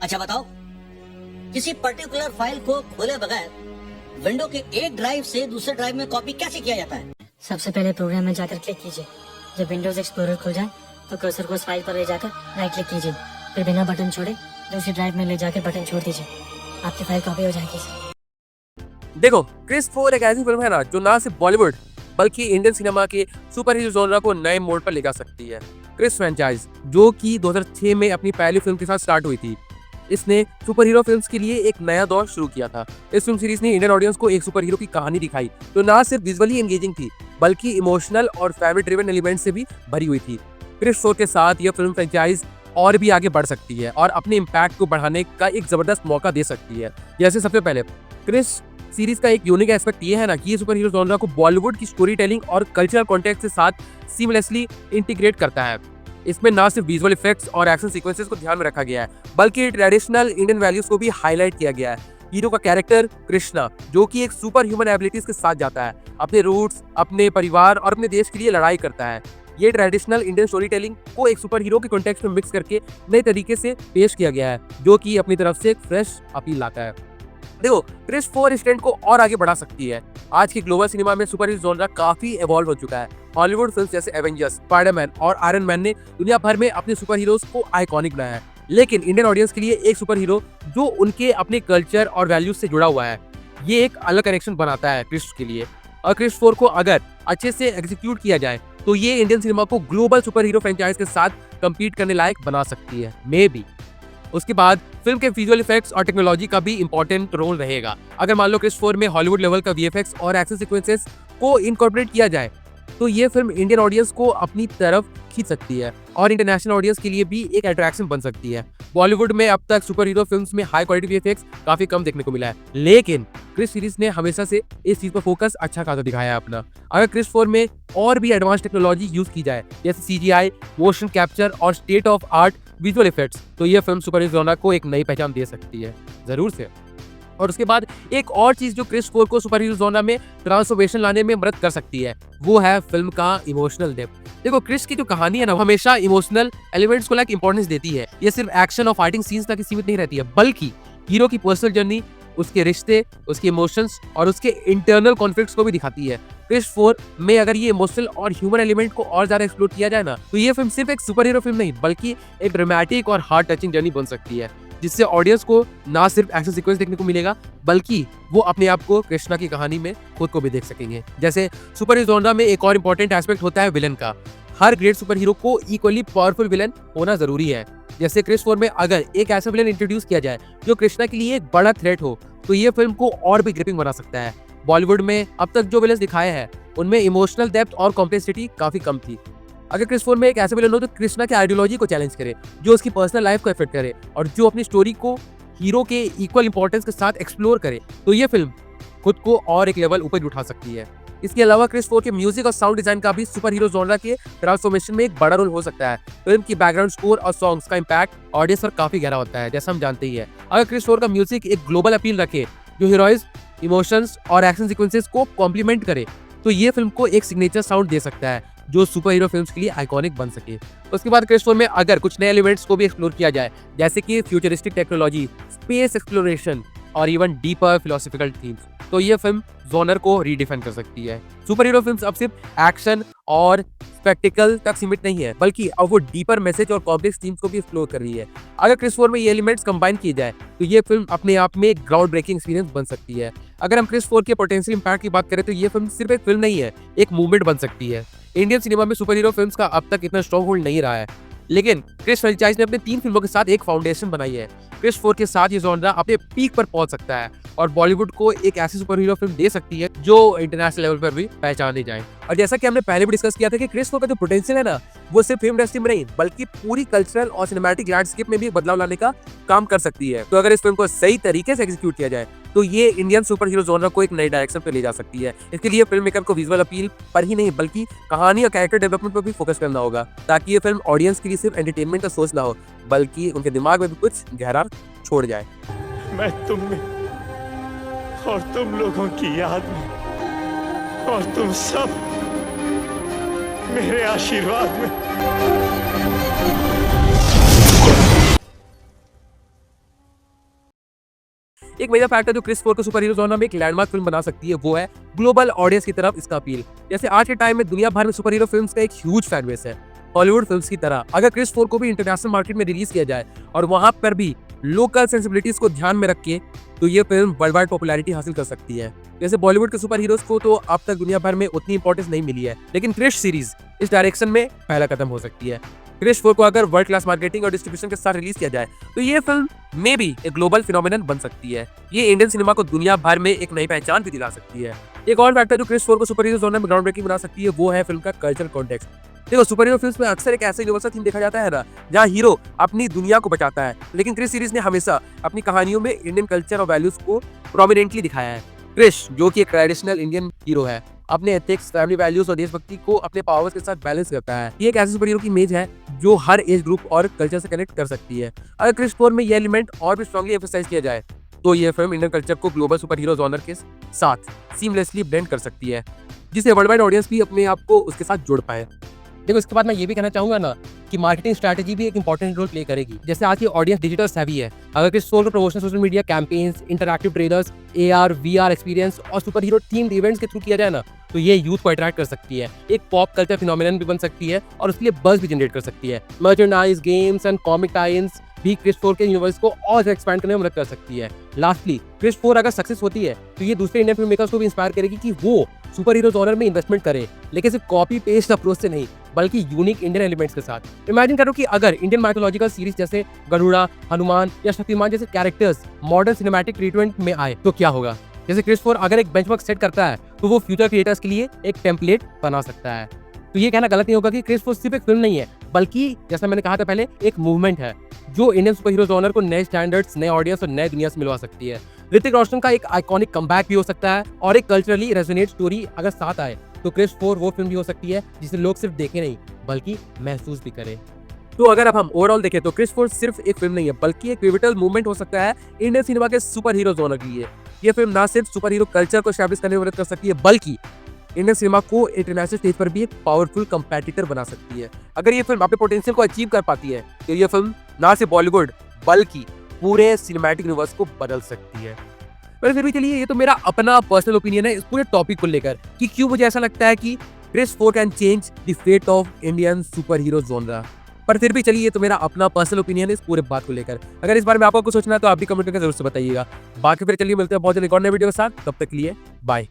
अच्छा बताओ, किसी पर्टिकुलर फाइल को खोले बगैर विंडो के एक ड्राइव से दूसरे ड्राइव में कॉपी कैसे किया जाता है? सबसे पहले प्रोग्राम में जाकर क्लिक कीजिए। जब विंडोज एक्सप्लोरर खुल जाए तो कर्सर को उस फाइल पर ले जाकर राइट क्लिक कीजिए, फिर बिना बटन छोड़े दूसरी ड्राइव में ले जाकर बटन छोड़ दीजिए, आपकी फाइल कॉपी हो जाएगी। देखो, क्रिस 4 एक ऐसी फिल्म है ना जो ना सिर्फ बॉलीवुड बल्कि इंडियन सिनेमा के सुपर हीरो जॉनरा को नए मोड़ पर ले जा सकती है। क्रिस फ्रेंचाइज जो कि 2006 में अपनी पहली फिल्म के साथ स्टार्ट हुई थी, इसने सुपर हीरो फिल्म्स के लिए एक नया दौर शुरू किया था। इस फिल्म सीरीज ने इंडियन ऑडियंस को एक सुपर हीरो की कहानी दिखाई जो ना सिर्फ विजुअली एंगेजिंग थी बल्कि इमोशनल और फैमिली ड्रिवन एलिमेंट से भी भरी हुई थी। क्रिस 4 के साथ यह फिल्म फ्रेंचाइज और भी आगे बढ़ सकती है और अपने इम्पैक्ट को बढ़ाने का एक जबरदस्त मौका दे सकती है। जैसे सबसे पहले क्रिस सीरीज का एक यूनिक एस्पेक्ट ये है ना कि ये सुपर हीरो जॉनरा को बॉलीवुड की स्टोरी टेलिंग और कल्चरल कॉन्टेक्स्ट के साथ सीमलेसली इंटीग्रेट करता है। इसमें ना सिर्फ विजुअल इफेक्ट्स और एक्शन सीक्वेंसेस को ध्यान में रखा गया है बल्कि ट्रेडिशनल इंडियन वैल्यूज को भी हाईलाइट किया गया है। हीरो का कैरेक्टर कृष्णा जो कि एक सुपर ह्यूमन एबिलिटीज के साथ जाता है, अपने रूट्स, अपने परिवार और अपने देश के लिए लड़ाई करता है। ये ट्रेडिशनल इंडियन स्टोरी टेलिंग को एक सुपर हीरो के कॉन्टेक्स्ट में मिक्स करके नए तरीके से पेश किया गया है जो कि अपनी तरफ से एक फ्रेश अपील लाता है। देखो, क्रिस 4 इस ट्रेंड को और आगे बढ़ा सकती है। आज की ग्लोबल सिनेमा में सुपर हीरो जॉनरा काफी इवॉल्व हो चुका है। हॉलीवुड फिल्म्स जैसे एवेंजर्स, स्पाइडरमैन और आयरन मैन ने दुनिया भर में अपने सुपर हीरोज को आइकॉनिक बनाया है, लेकिन इंडियन ऑडियंस के लिए एक सुपर हीरो जो उनके अपने कल्चर और वैल्यूज से जुड़ा हुआ है, ये एक अलग कनेक्शन बनाता है क्रिस के लिए। और क्रिस 4 को अगर अच्छे से एग्जीक्यूट किया जाए तो ये इंडियन सिनेमा को ग्लोबल सुपर हीरो फ्रेंचाइज के साथ कम्पीट करने लायक बना सकती है, मे बी। उसके बाद फिल्म के विजुअल इफेक्ट्स और टेक्नोलॉजी का भी इंपॉर्टेंट रोल रहेगा। अगर मान लो क्रिस 4 में हॉलीवुड लेवल का वीएफएक्स और एक्शन सीक्वेंसेस को इनकॉर्पोरेट किया जाए तो ये फिल्म इंडियन ऑडियंस को अपनी तरफ खींच सकती है और इंटरनेशनल ऑडियंस के लिए भी एक अट्रैक्शन बन सकती है। बॉलीवुड में अब तक सुपर हीरो फिल्म्स में हाई क्वालिटी वीएफएक्स काफी कम देखने को मिला है, लेकिन क्रिस सीरीज ने हमेशा से इस चीज पर फोकस अच्छा खासा दिखाया है अपना। अगर क्रिस 4 में और भी एडवांस टेक्नोलॉजी यूज की जाए जैसे सीजीआई, मोशन कैप्चर और state of art visual effects, तो यह फिल्म सुपर हीरो जॉनरा को एक नई पहचान दे सकती है, जरूर से। और उसके बाद एक और चीज जो क्रिस 4 को सुपर हीरो जॉनरा में ट्रांसफॉर्मेशन लाने में मदद कर सकती है वो है फिल्म का इमोशनल डेप्थ। देखो, क्रिस की जो कहानी है ना, वो हमेशा इमोशनल एलिमेंट्स को लाइक इंपॉर्टेंस देती है। ये सिर्फ एक्शन और फाइटिंग सीन्स तक सीमित नहीं रहती है बल्कि हीरो की पर्सनल जर्नी, उसके रिश्ते, उसके इमोशंस और उसके इंटरनल कॉन्फ्लिक्ट्स को भी दिखाती है। क्रिस 4 में अगर ये इमोशनल और ह्यूमन एलिमेंट को और ज्यादा एक्सप्लोर किया जाए ना तो ये फिल्म सिर्फ एक सुपर हीरो फिल्म नहीं बल्कि एक ड्रामेटिक और हार्ट टचिंग जर्नी बन सकती है, जिससे ऑडियंस को ना सिर्फ एक्शन सीक्वेंस देखने को मिलेगा बल्कि वो अपने आप को कृष्णा की कहानी में खुद को भी देख सकेंगे। जैसे सुपर हीरो जॉनरा में एक और इंपॉर्टेंट एस्पेक्ट होता है विलन का। हर ग्रेट सुपर हीरो को इक्वली पावरफुल विलन होना जरूरी है। जैसे क्रिस 4 में अगर एक ऐसा विलन इंट्रोड्यूस किया जाए जो कृष्णा के लिए एक बड़ा थ्रेट हो तो ये फिल्म को और भी ग्रिपिंग बना सकता है। बॉलीवुड में अब तक जो विलन दिखाए हैं उनमें इमोशनल डेप्थ और कॉम्प्लेक्सिटी काफी कम थी। अगर क्रिस 4 में एक ऐसा विलन हो तो कृष्णा के आइडियोलॉजी को चैलेंज करे, जो उसकी पर्सनल लाइफ को इफेक्ट करे और जो अपनी स्टोरी को हीरो के इक्वल इंपॉर्टेंस के साथ एक्सप्लोर करे, तो ये फिल्म खुद को और एक लेवल ऊपर उठा सकती है। इसके अलावा क्रिस 4 के म्यूजिक और साउंड डिजाइन का भी सुपर हीरो जॉनरा के ट्रांसफॉर्मेशन में एक बड़ा रोल हो सकता है। फिल्म की बैकग्राउंड स्कोर और सॉन्ग्स का इम्पैक्ट ऑडियंस पर काफी गहरा होता है, जैसा हम जानते ही है। अगर क्रिस 4 का म्यूजिक एक ग्लोबल अपील रखे जो हीरोइज, इमोशंस और एक्शन सीक्वेंसेस को कॉम्प्लीमेंट करे, तो ये फिल्म को एक सिग्नेचर साउंड दे सकता है जो सुपर हीरो फिल्म्स के लिए आइकॉनिक बन सके। उसके बाद क्रिस 4 में अगर कुछ नए एलिमेंट्स को भी एक्सप्लोर किया जाए जैसे कि फ्यूचरिस्टिक टेक्नोलॉजी, स्पेस एक्सप्लोरेशन और इवन डीपर फिलोसॉफिकल थीम्स, तो ये फिल्म जॉनर को रीडिफाइन कर सकती है। सुपर हीरो फिल्म्स अब सिर्फ एक्शन और स्पेक्टिकल तक सीमित नहीं है बल्कि अब वो डीपर मैसेज और कॉम्प्लेक्स थीम्स को भी एक्सप्लोर कर रही है। अगर क्रिस 4 में ये एलिमेंट्स कंबाइन किए जाए तो ये फिल्म अपने आप में एक ग्राउंड ब्रेकिंग एक्सपीरियंस बन सकती है। अगर हम क्रिस 4 के पोटेंशियल इंपैक्ट की बात करें तो ये फिल्म सिर्फ एक फिल्म नहीं है, एक मूवमेंट बन सकती है। इंडियन सिनेमा में सुपर हीरो फिल्म्स का अब तक इतना स्ट्रॉन्ग होल्ड नहीं रहा है, लेकिन क्रिस फ्रेंचाइज ने अपने 3 फिल्मों के साथ एक फाउंडेशन बनाई है। क्रिस 4 के साथ ये जॉनरा अपने पीक पर पहुंच सकता है और बॉलीवुड को एक ऐसी सुपर हीरो फिल्म दे सकती है जो इंटरनेशनल लेवल पर भी पहचानी जाए। और जैसा कि हमने पहले भी डिस्कस किया था कि क्रिस 4 का जो पोटेंशियल है ना, वो सिर्फ फिल्म इंडस्ट्री में नहीं बल्कि पूरी कल्चरल और सिनेमैटिक लैंडस्केप में भी बदलाव लाने का काम कर सकती है। तो अगर इस फिल्म को सही तरीके से एग्जीक्यूट किया जाए तो ये इंडियन सुपर हीरो जॉनरा को एक नई डायरेक्शन पे ले जा सकती है। इसके लिए फिल्म मेकर को विजुअल अपील पर ही नहीं बल्कि कहानी और कैरेक्टर डेवलपमेंट पर भी फोकस करना होगा, ताकि ये फिल्म ऑडियंस के लिए सिर्फ एंटरटेनमेंट का सोच ना हो बल्कि उनके दिमाग में भी कुछ गहरा छोड़ जाए। मैं तुम में और तुम लोगों की याद में और तुम सब मेरे आशीर्वाद में एक मेजर फैक्टर जो क्रिस 4 को सुपर हीरो जॉनर में एक लैंडमार्क फिल्म बना सकती है वो है ग्लोबल ऑडियंस की तरफ इसका अपील। जैसे आज के टाइम में दुनिया भर में सुपर हीरो फिल्म्स का एक ह्यूज फैन बेस है, हॉलीवुड फिल्म्स की तरह। अगर क्रिस 4 को भी इंटरनेशनल मार्केट में रिलीज किया जाए और वहां पर भी लोकल सेंसिबिलिटीज को ध्यान में रख के, तो ये फिल्म वर्ल्ड वाइड पॉपुलैरिटी हासिल कर सकती है। जैसे बॉलीवुड के सुपर हीरोज को तो अब तक दुनिया भर में उतनी इंपॉर्टेंस नहीं मिली है, लेकिन क्रिश सीरीज इस डायरेक्शन में पहला कदम हो सकती है। क्रिश 4 को अगर वर्ल्ड क्लास मार्केटिंग और डिस्ट्रीब्यूशन के साथ रिलीज किया जाए तो ये फिल्म में भी एक ग्लोबल फिनोमिनन बन सकती है। ये इंडियन सिनेमा को दुनिया भर में एक नई पहचान भी दिला सकती है। एक और फैक्टर जो क्रिश 4 को सुपर हीरो जॉनर में ग्राउंड ब्रेकिंग बना सकती है वो है फिल्म का कल्चरल कॉन्टेक्स्ट। देखो, सुपर हीरो फिल्म्स में अक्सर एक ऐसा यूनिवर्सल थीम देखा जाता है ना, जहाँ हीरो अपनी दुनिया को बचाता है, लेकिन क्रिश सीरीज ने हमेशा अपनी कहानियों में इंडियन कल्चर और वैल्यूज को प्रोमिनेंटली दिखाया है। क्रिश, जो कि एक ट्रेडिशनल इंडियन हीरो है, अपने एथिक्स, फैमिली वैल्यूज और देशभक्ति को अपने पावर्स के साथ बैलेंस करता है। ये एक ऐसे सुपर हीरो की इमेज है जो हर एज ग्रुप और कल्चर से कनेक्ट कर सकती है। अगर क्रिश 4 में ये एलिमेंट और भी स्ट्रांगली एम्फसाइज किया जाए तो ये फिल्म इंडियन कल्चर को ग्लोबल सुपर हीरो जॉनर के साथ सीमलेसली ब्लेंड कर सकती है, जिससे वर्ल्ड वाइड ऑडियंस भी अपने आप को उसके साथ जोड़ पाए। देखो, इसके बाद मैं ये भी कहना चाहूंगा ना कि मार्केटिंग स्ट्रैटेजी भी एक इंपॉर्टेंट रोल प्ले करेगी। जैसे आज की ऑडियंस डिजिटल सेवी है, अगर क्रिश 4 का promotion social media campaigns, interactive trailers, AR, VR experience और सुपर हीरो थीम्ड इवेंट्स के थ्रू किया जाए ना, तो ये यूथ को अट्रैक्ट कर सकती है, एक पॉप कल्चर फिनोमिनन भी बन सकती है और उसके लिए बज़ भी जनरेट कर सकती है। Merchandise, games and comic tines भी क्रिश 4 के यूनिवर्स को और ज्यादा एक्सपैंड करने में मदद कर सकती है। लास्टली, क्रिश 4 अगर सक्सेस होती है तो ये दूसरे इंडियन फिल्म मेकर्स को भी इंस्पायर करेगी कि वो सुपर हीरो जॉनर में इन्वेस्टमेंट करे, लेकिन सिर्फ कॉपी पेस्ट अप्रोच से नहीं, बल्कि यूनिक इंडियन एलिमेंट्स के साथ। इमेजिन करो कि अगर इंडियन माइथोलॉजिकल सीरीज जैसे गरुड़ा, हनुमान या शक्तिमान जैसे कैरेक्टर्स मॉडर्न सिनेमैटिक ट्रीटमेंट में आए तो क्या होगा। जैसे क्रिश 4 अगर एक बेंचमार्क सेट करता है तो वो फ्यूचर क्रिएटर्स के लिए एक टेम्पलेट बना सकता है। तो ये कहना गलत नहीं होगा कि क्रिश 4 सिर्फ एक फिल्म नहीं है, बल्कि जैसा मैंने कहा था पहले, एक मूवमेंट है जो इंडियन सुपर हीरो जॉनर को नए स्टैंडर्ड्स, नए ऑडियंस और नए दुनिया से मिलवा सकती है। ऋतिक रोशन का एक आइकॉनिक कमबैक भी हो सकता है और एक कल्चरली रेजोनेट स्टोरी अगर साथ आए तो क्रिश 4 वो फिल्म भी हो सकती है जिसे लोग सिर्फ देखें नहीं बल्कि महसूस भी करें। तो अगर अब हम ओवरऑल देखें तो क्रिश 4 सिर्फ एक फिल्म नहीं है, बल्कि एक पिवटल मूवमेंट हो सकता है इंडियन सिनेमा के सुपर हीरो जॉनर के लिए। ये फिल्म ना सिर्फ सुपर हीरो कल्चर को एस्टैब्लिश करने में मदद कर सकती है, बल्कि इंडियन सिनेमा को इंटरनेशनल स्टेज पर भी एक पावरफुल कंपेटिटर बना सकती है। अगर ये फिल्म अपने पोटेंशियल को अचीव कर पाती है तो ये फिल्म ना सिर्फ बॉलीवुड बल्कि पूरे सिनेमैटिक यूनिवर्स को बदल सकती है। पर फिर भी चलिए, ये तो मेरा अपना पर्सनल ओपिनियन है इस पूरे टॉपिक को लेकर कि क्यों मुझे ऐसा लगता है कि Krrish 4 can change the fate of Indian super hero genre. पर फिर भी चलिए, ये तो मेरा अपना पर्सनल ओपिनियन है इस पूरे बात को लेकर। अगर इस बारे में आपको कुछ सोचना है तो आप भी कमेंट करके जरूर से बताइएगा। बाकी फिर चलिए मिलते हैं बहुत जल्द एक और नए वीडियो के साथ, तब तक के लिए बाय।